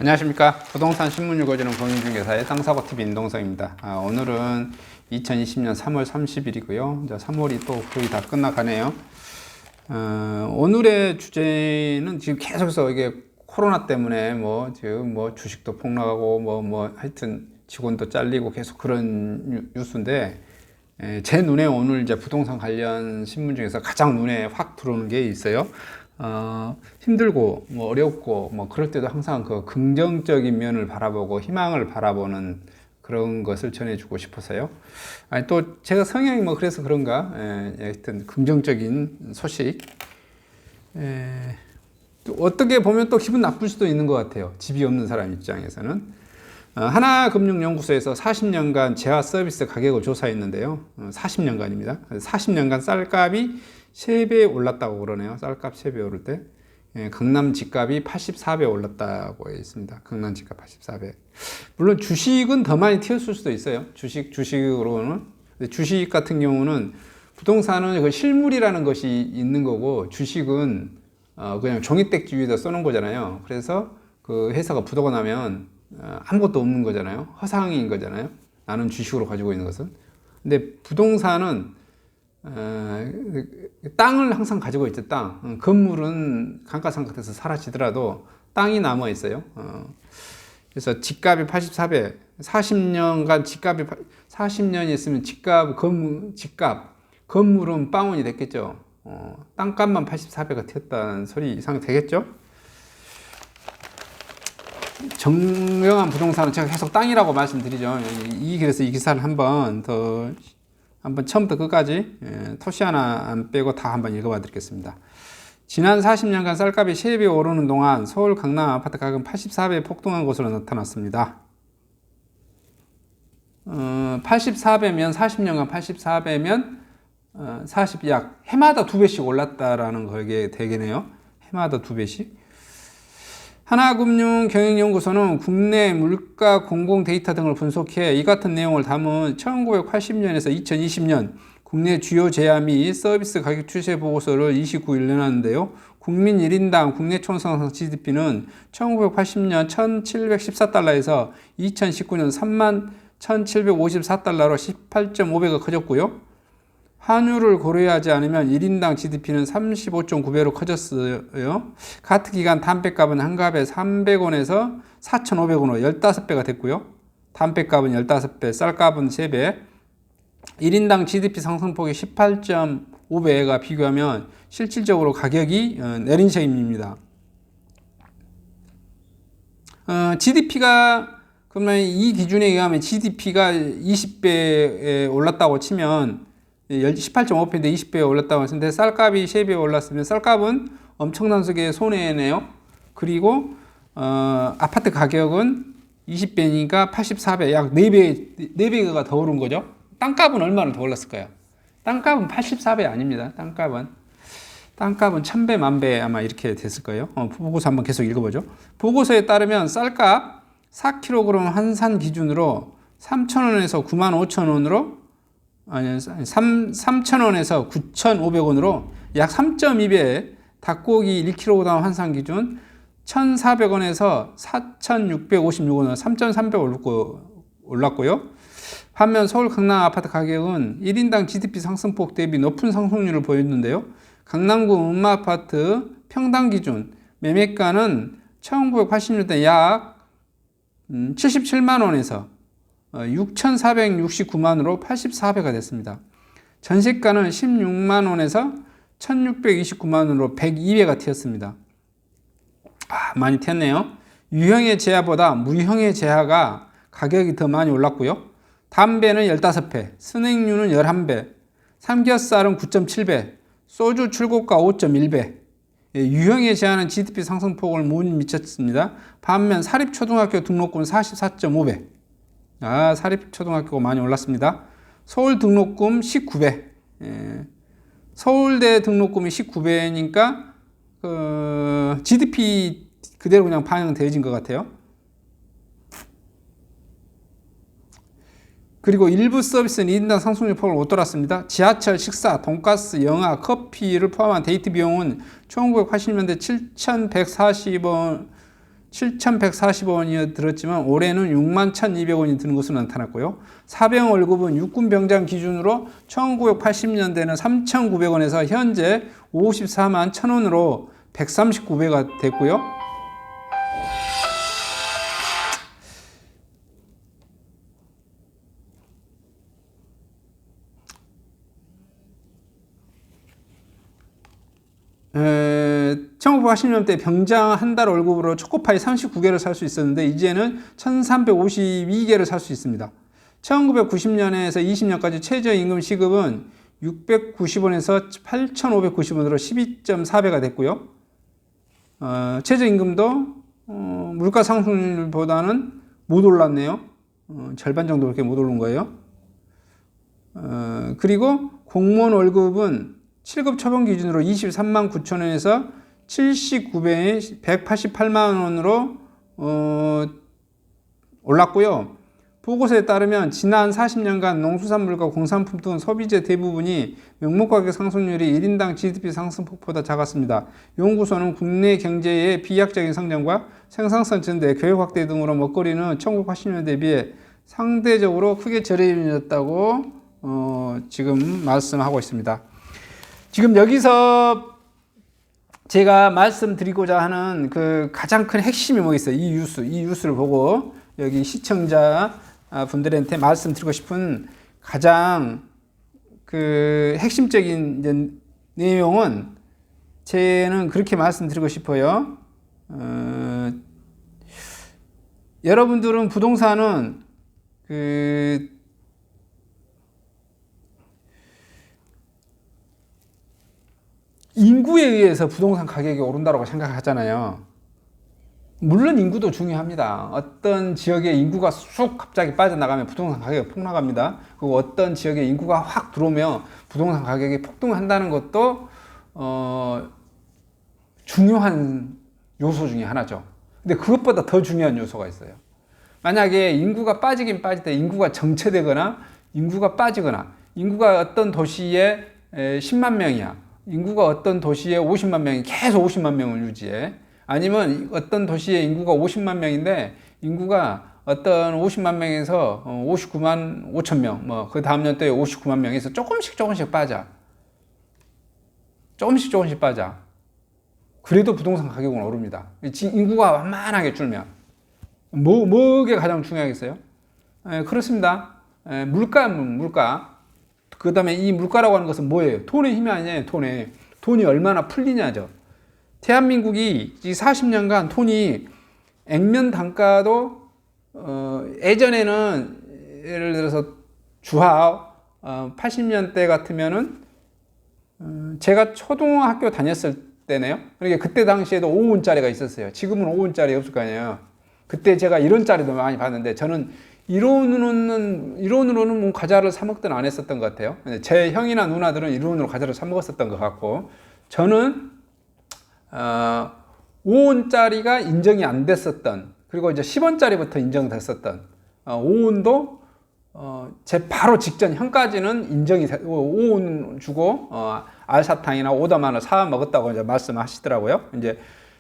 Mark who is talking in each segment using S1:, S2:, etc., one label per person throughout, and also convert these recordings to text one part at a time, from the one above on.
S1: 안녕하십니까. 부동산 신문 읽어주는 공인중개사의 땅사고TV 임동성입니다. 오늘은 2020년 3월 30일이고요. 이제 3월이 또 거의 다 끝나가네요. 오늘의 주제는 지금 계속해서 이게 코로나 때문에 지금 주식도 폭락하고 하여튼 직원도 잘리고 계속 그런 뉴스인데, 제 눈에 오늘 이제 부동산 관련 신문 중에서 가장 눈에 확 들어오는 게 있어요. 힘들고 어렵고 그럴 때도 항상 그 긍정적인 면을 바라보고 희망을 바라보는 그런 것을 전해주고 싶어서요. 또 제가 성향이 그래서 그런가, 하여튼 긍정적인 소식. 또 어떻게 보면 또 기분 나쁠 수도 있는 것 같아요. 집이 없는 사람 입장에서는. 하나금융연구소에서 40년간 재화 서비스 가격을 조사했는데요. 40년간입니다. 40년간 쌀값이 3배 올랐다고 그러네요. 쌀값 3배 오를 때. 강남 집값이 84배 올랐다고 있습니다. 강남 집값 84배. 물론 주식은 더 많이 튀었을 수도 있어요. 주식으로는. 근데 주식 같은 경우는 부동산은 그 실물이라는 것이 있는 거고, 주식은 그냥 종이택지 위에다 써놓은 거잖아요. 그래서 그 회사가 부도가 나면 아무것도 없는 거잖아요. 허상인 거잖아요. 나는 주식으로 가지고 있는 것은. 근데 부동산은 땅을 항상 가지고 있죠. 땅. 건물은 감가상각돼서 사라지더라도 땅이 남아 있어요. 그래서 집값이 84배, 40년간 집값이 40년이 있으면 건물은 빵원이 됐겠죠. 땅값만 84배가 튀었다는 소리 이상 되겠죠. 정명한 부동산은 제가 계속 땅이라고 말씀드리죠. 그래서 이 기사를 한번 처음부터 끝까지 토시 하나 안 빼고 다 한번 읽어봐 드리겠습니다. 지난 40년간 쌀값이 3배 오르는 동안 서울 강남 아파트 가격은 84배 폭등한 것으로 나타났습니다. 84배면 40년간 84배면 약 해마다 2배씩 올랐다라는 거게 되겠네요. 해마다 2배씩. 하나금융경영연구소는 국내 물가 공공 데이터 등을 분석해 이 같은 내용을 담은 1980년에서 2020년 국내 주요 재화 및 서비스 가격 추세 보고서를 29일 내놨는데요. 국민 1인당 국내 총생산 GDP는 1980년 1714달러에서 2019년 31,754달러로 18.5배가 커졌고요. 환율을 고려하지 않으면 1인당 GDP는 35.9배로 커졌어요. 같은 기간 담배값은 한 값에 300원에서 4,500원으로 15배가 됐고요. 담배값은 15배, 쌀값은 3배. 1인당 GDP 상승폭이 18.5배가 비교하면 실질적으로 가격이 내린 셈입니다. GDP가 그러면 이 기준에 의하면 GDP가 20배에 올랐다고 치면 18.5배인데 20배에 올랐다고 했는데, 쌀값이 3배 올랐으면 쌀값은 엄청난 속의 손해네요. 그리고 아파트 가격은 20배니까 84배, 약 4배가 더 오른 거죠. 땅값은 얼마나 더 올랐을까요? 땅값은 84배 아닙니다. 땅값은 1000배, 만배 아마 이렇게 됐을 거예요. 보고서 한번 계속 읽어보죠. 보고서에 따르면 쌀값 4kg 환산 기준으로 3,000원에서 95,000원으로 3,000원에서 9,500원으로 약 3.2배, 닭고기 1kg 환산 기준 1,400원에서 4,656원으로 3.3배 올랐고요. 반면 서울 강남 아파트 가격은 1인당 GDP 상승폭 대비 높은 상승률을 보였는데요. 강남구 음마아파트 평당 기준 매매가는 1980년대 약 77만원에서 6,469만원으로 84배가 됐습니다. 전세가는 16만원에서 1,629만원으로 102배가 튀었습니다. 많이 튀었네요. 유형의 재화보다 무형의 재화가 가격이 더 많이 올랐고요. 담배는 15배, 스낵류는 11배, 삼겹살은 9.7배, 소주 출고가 5.1배. 유형의 재화는 GDP 상승폭을 못 미쳤습니다. 반면 사립초등학교 등록금은 44.5배. 사립초등학교가 많이 올랐습니다. 서울 등록금 19배. 서울대 등록금이 19배니까 GDP 그대로 그냥 반영되어진 것 같아요. 그리고 일부 서비스는 1인당 상승률 폭을 못 돌았습니다. 지하철, 식사, 돈가스, 영화, 커피를 포함한 데이트 비용은 1980년대 7,140원 7,140원이 들었지만 올해는 61,200원이 드는 것으로 나타났고요. 사병 월급은 육군 병장 기준으로 1980년대는 3,900원에서 현재 54만 1,000원으로 139배가 됐고요. 에, 1980년대 병장 한 달 월급으로 초코파이 39개를 살 수 있었는데 이제는 1352개를 살 수 있습니다. 1990년에서 20년까지 최저임금 시급은 690원에서 8,590원으로 12.4배가 됐고요. 최저임금도 물가 상승률보다는 못 올랐네요. 절반 정도밖에 못 오른 거예요. 그리고 공무원 월급은 7급 초봉 기준으로 23만 9천 원에서 79배의 188만 원으로 올랐고요. 보고서에 따르면 지난 40년간 농수산물과 공산품 등 소비재 대부분이 명목가격 상승률이 1인당 GDP 상승폭보다 작았습니다. 연구소는 국내 경제의 비약적인 성장과 생산성 증대, 교육 확대 등으로 먹거리는 1980년대에 비해 상대적으로 크게 저렴해졌다고 지금 말씀하고 있습니다. 지금 여기서 제가 말씀드리고자 하는 그 가장 큰 핵심이 뭐 있어요? 이 뉴스를 보고 여기 시청자 분들한테 말씀드리고 싶은 가장 그 핵심적인 이제 내용은 저는 그렇게 말씀드리고 싶어요. 여러분들은 부동산은 그 인구에 의해서 부동산 가격이 오른다고 생각하잖아요. 물론 인구도 중요합니다. 어떤 지역에 인구가 쑥 갑자기 빠져나가면 부동산 가격이 폭락합니다. 그리고 어떤 지역에 인구가 확 들어오면 부동산 가격이 폭등한다는 것도 중요한 요소 중에 하나죠. 근데 그것보다 더 중요한 요소가 있어요. 만약에 인구가 빠지긴 빠질 때 인구가 정체되거나 인구가 빠지거나 인구가 어떤 도시에 10만 명이야. 인구가 어떤 도시에 50만 명이 계속 50만 명을 유지해. 아니면 어떤 도시의 인구가 50만 명인데 인구가 어떤 50만 명에서 59만 5천 명, 뭐 그 다음 연도에 59만 명에서 조금씩 빠져. 조금씩 빠져. 그래도 부동산 가격은 오릅니다. 인구가 완만하게 줄면 뭐게 가장 중요하겠어요? 그렇습니다. 물가. 그 다음에 이 물가라고 하는 것은 뭐예요? 돈의 힘이 아니에요. 돈이 얼마나 풀리냐죠. 대한민국이 40년간 돈이 액면 단가도 예전에는 예를 들어서 주화 80년대 같으면은 제가 초등학교 다녔을 때네요. 그러니까 그때 당시에도 5원짜리가 있었어요. 지금은 5원짜리 없을 거 아니에요. 그때 제가 1원짜리도 많이 봤는데 저는 1원으로는 뭐 과자를 사 먹든 안 했었던 것 같아요. 제 형이나 누나들은 1원으로 과자를 사 먹었었던 것 같고 저는 5원짜리가 인정이 안 됐었던, 그리고 이제 10원짜리부터 인정됐었던 5원도 제 바로 직전 형까지는 인정이 5원 주고 알사탕이나 오다만을 사 먹었다고 이제 말씀하시더라고요. 이제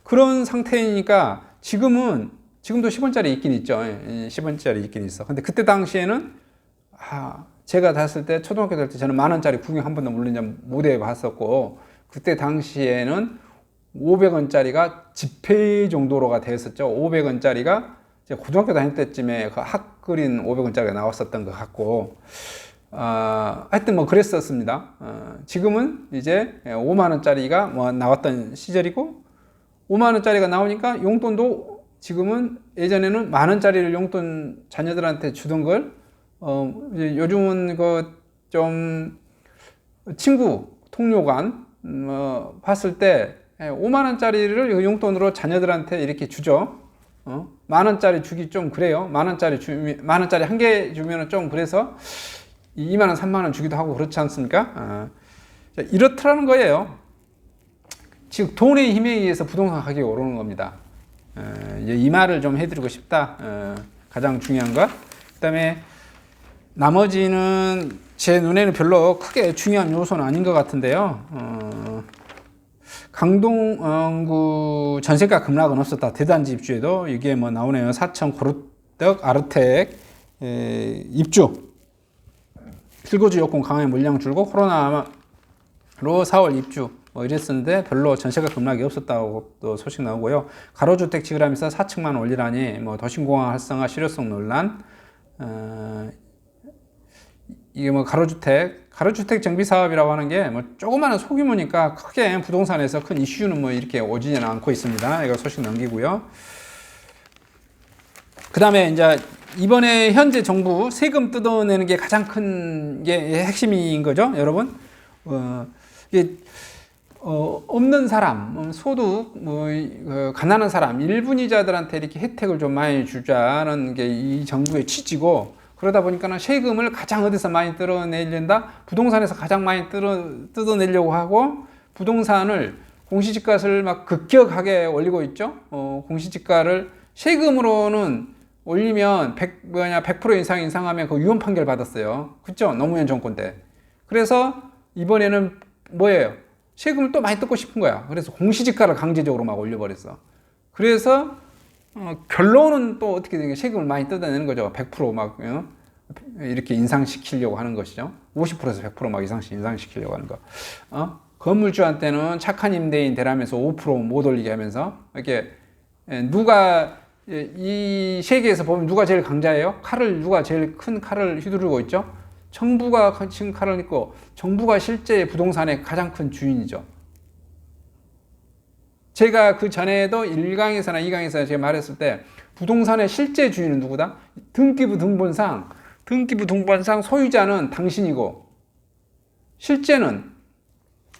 S1: 그런 상태이니까 지금도 10원짜리 있긴 있죠. 10원짜리 있긴 있어. 근데 그때 당시에는 제가 다녔을 때 초등학교 다닐 때 저는 10,000원짜리 구경 한 번도 물론 못 해봤었고 그때 당시에는 500원짜리가 지폐 정도로가 되었었죠. 500원짜리가 고등학교 다닐 때쯤에 그 핫그린 500원짜리가 나왔었던 것 같고 하여튼 뭐 그랬었습니다. 지금은 이제 5만원짜리가 뭐 나왔던 시절이고 5만원짜리가 나오니까 용돈도 지금은 예전에는 10,000원짜리를 용돈 자녀들한테 주던 걸 이제 요즘은 그 좀 친구 통료관 봤을 때 5만원짜리를 용돈으로 자녀들한테 이렇게 주죠. 10,000원짜리 주기 좀 그래요. 10,000원짜리 한 개 주면은 좀 그래서 20,000원, 30,000원 주기도 하고 그렇지 않습니까? 이렇더라는 거예요. 즉 돈의 힘에 의해서 부동산 가격이 오르는 겁니다. 이 말을 좀 해드리고 싶다. 가장 중요한 것. 그 다음에 나머지는 제 눈에는 별로 크게 중요한 요소는 아닌 것 같은데요. 강동구 전세가 급락은 없었다. 대단지 입주에도 이게 뭐 나오네요. 사천 고르떡 아르텍 입주. 실거주 여건 강하게 물량 줄고 코로나로 4월 입주 뭐 이랬었는데 별로 전세가 급락이 없었다고 또 소식 나오고요. 가로주택 지으라면서 4층만 올리라니 뭐 도심공항 활성화 실효성 논란. 이게 뭐 가로주택 정비 사업이라고 하는 게 뭐 조그마한 소규모니까 크게 부동산에서 큰 이슈는 뭐 이렇게 오지는 않고 있습니다. 이거 소식 넘기고요. 그 다음에 이제 이번에 현재 정부 세금 뜯어내는 게 가장 큰 게 핵심인 거죠, 여러분. 이게 없는 사람, 소득, 가난한 사람, 일분위자들한테 이렇게 혜택을 좀 많이 주자는 게 이 정부의 취지고, 그러다 보니까는 세금을 가장 어디서 많이 뜯어내려다 부동산에서 가장 많이 뜯어내려고 하고, 부동산을 공시지가를 막 급격하게 올리고 있죠. 공시지가를 세금으로는 올리면 100% 이상 인상하면 그 유언 판결 받았어요. 그죠? 노무현 정권 때. 그래서 이번에는 뭐예요? 세금을 또 많이 뜯고 싶은 거야. 그래서 공시지가를 강제적으로 막 올려버렸어. 그래서 결론은 또 어떻게 되는 게 세금을 많이 뜯어내는 거죠. 100% 이렇게 인상시키려고 하는 것이죠. 50%에서 100% 인상시키려고 하는 거. 건물주한테는 착한 임대인 되라면서 5%못 올리게 하면서 이렇게 누가 이 세계에서 보면 누가 제일 강자예요? 누가 제일 큰 칼을 휘두르고 있죠? 정부가 지금 칼을 있고 정부가 실제 부동산의 가장 큰 주인이죠. 제가 그 전에도 1강에서나 2강에서 제가 말했을 때 부동산의 실제 주인은 누구다? 등기부 등본상 소유자는 당신이고 실제는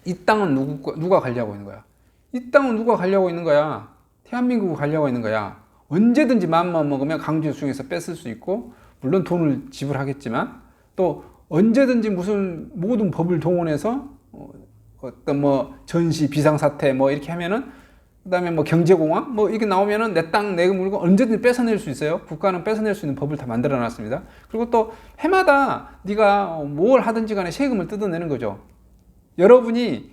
S1: 이 땅은 누가 관리하고 있는 거야? 이 땅은 누가 관리하고 있는 거야? 대한민국이 관리하고 있는 거야. 언제든지 마음만 먹으면 강제수용해서 뺏을 수 있고, 물론 돈을 지불하겠지만 또 언제든지 무슨 모든 법을 동원해서 어떤 뭐 전시 비상사태 뭐 이렇게 하면은, 그다음에 뭐 경제공황 뭐 이렇게 나오면은 내 땅 내 물건 언제든지 뺏어낼 수 있어요. 국가는 뺏어낼 수 있는 법을 다 만들어 놨습니다. 그리고 또 해마다 네가 뭘 하든지 간에 세금을 뜯어내는 거죠. 여러분이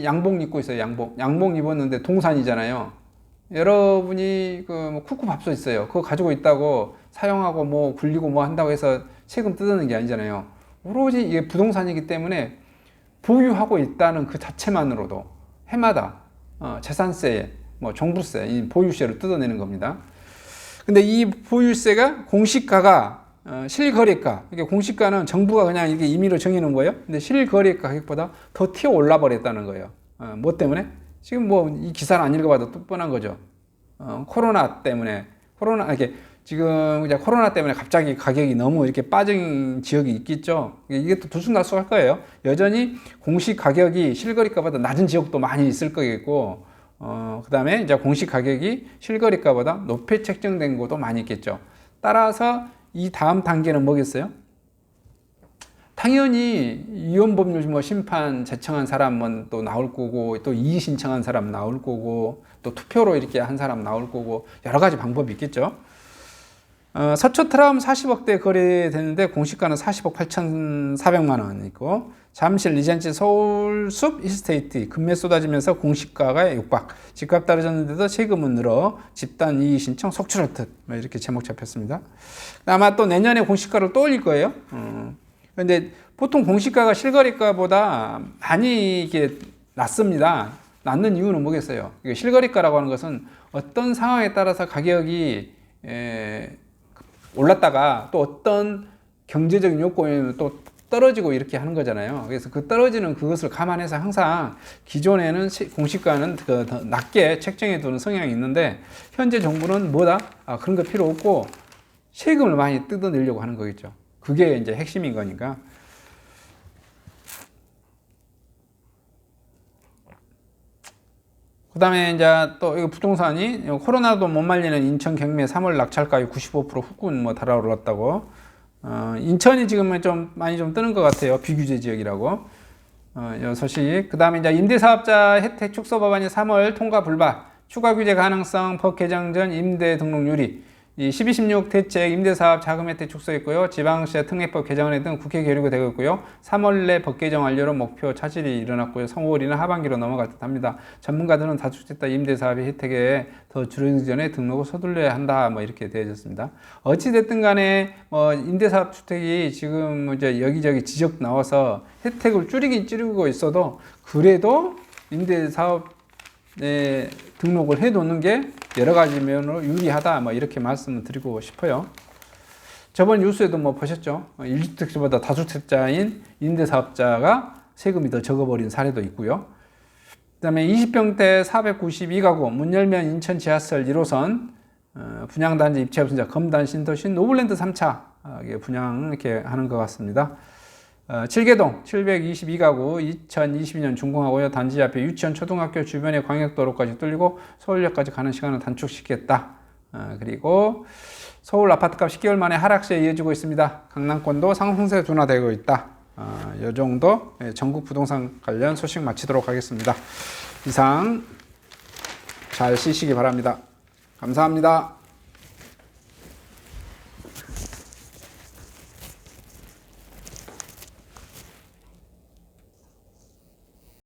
S1: 양복 입고 있어요. 양복 입었는데 동산이잖아요. 여러분이 그 쿠쿠밥솥 있어요. 그거 가지고 있다고 사용하고 뭐 굴리고 뭐 한다고 해서 세금 뜯어내는 게 아니잖아요. 오로지 이게 부동산이기 때문에 보유하고 있다는 그 자체만으로도 해마다 재산세, 뭐 종부세, 이 보유세를 뜯어내는 겁니다. 근데 이 보유세가 공시가가 실거래가, 이게 공시가는 정부가 그냥 이게 임의로 정해놓은 거예요. 근데 실거래가 가격보다 더 튀어 올라 버렸다는 거예요. 뭐 때문에? 지금 뭐 이 기사를 안 읽어봐도 뻔한 거죠. 코로나 때문에 지금 이제 코로나 때문에 갑자기 가격이 너무 이렇게 빠진 지역이 있겠죠. 이게 또 들쑥날쑥할 거예요. 여전히 공시 가격이 실거래가보다 낮은 지역도 많이 있을 거겠고, 그 다음에 이제 공시 가격이 실거래가보다 높게 책정된 곳도 많이 있겠죠. 따라서 이 다음 단계는 뭐겠어요? 당연히 이혼법률 뭐 심판 제청한 사람은 또 나올 거고, 또 이의 신청한 사람 나올 거고, 또 투표로 이렇게 한 사람 나올 거고, 여러 가지 방법이 있겠죠. 서초 트라움 40억대 거래되는데 공시가는 40억 8,400만 원 있고, 잠실 리젠시 서울숲 이스테이트 금매 쏟아지면서 공시가가 육박, 집값 떨어졌는데도 세금은 늘어 집단 이의 신청 속출할 듯, 이렇게 제목 잡혔습니다. 아마 또 내년에 공시가를 또 올릴 거예요. 근데 보통 공시가가 실거래가보다 많이 이게 낮습니다. 낮는 이유는 뭐겠어요? 실거래가라고 하는 것은 어떤 상황에 따라서 가격이 올랐다가 또 어떤 경제적인 요건이 또 떨어지고 이렇게 하는 거잖아요. 그래서 그 떨어지는 그것을 감안해서 항상 기존에는 공시가는 더 낮게 책정해 두는 성향이 있는데, 현재 정부는 뭐다? 그런 거 필요 없고 세금을 많이 뜯어내려고 하는 거겠죠. 그게 이제 핵심인 거니까. 그 다음에 이제 또 이거 부동산이 코로나도 못 말리는 인천 경매 3월 낙찰가율 95% 후군 뭐 달아올랐다고. 인천이 지금은 좀 많이 좀 뜨는 것 같아요. 비규제 지역이라고. 이 소식. 그 다음에 이제 임대사업자 혜택 축소 법안이 3월 통과 불발. 추가 규제 가능성 법 개정 전 임대 등록 유리. 이 12.16 대책 임대사업 자금 혜택 축소 있고요. 지방시장 특례법 개정안에 등 국회 계류가 되고 있고요. 3월 내 법 개정 완료로 목표 차질이 일어났고요. 3월이나 하반기로 넘어갈 듯합니다. 전문가들은 다주택자 임대사업의 혜택에 더 줄어들기 전에 등록을 서둘러야 한다. 뭐 이렇게 되어졌습니다. 어찌 됐든 간에 임대사업 주택이 지금 이제 여기저기 지적 나와서 혜택을 줄이긴 줄이고 있어도 그래도 임대사업 등록을 해두는 게 여러 가지 면으로 유리하다. 뭐 이렇게 말씀을 드리고 싶어요. 저번 뉴스에도 뭐 보셨죠? 1주택자보다 다주택자인 임대사업자가 세금이 더 적어버린 사례도 있고요. 그 다음에 20평대 492가구, 문 열면 인천 지하철 1호선, 분양단지 입체 없은 검단 신도시 노블랜드 3차 분양 이렇게 하는 것 같습니다. 7개동 722가구 2022년 준공하고요. 단지 앞에 유치원, 초등학교 주변에 광역도로까지 뚫리고 서울역까지 가는 시간을 단축시켰다. 그리고 서울 아파트값 10개월 만에 하락세에 이어지고 있습니다. 강남권도 상승세 둔화되고 있다. 이 정도 전국 부동산 관련 소식 마치도록 하겠습니다. 이상 잘 쉬시기 바랍니다. 감사합니다.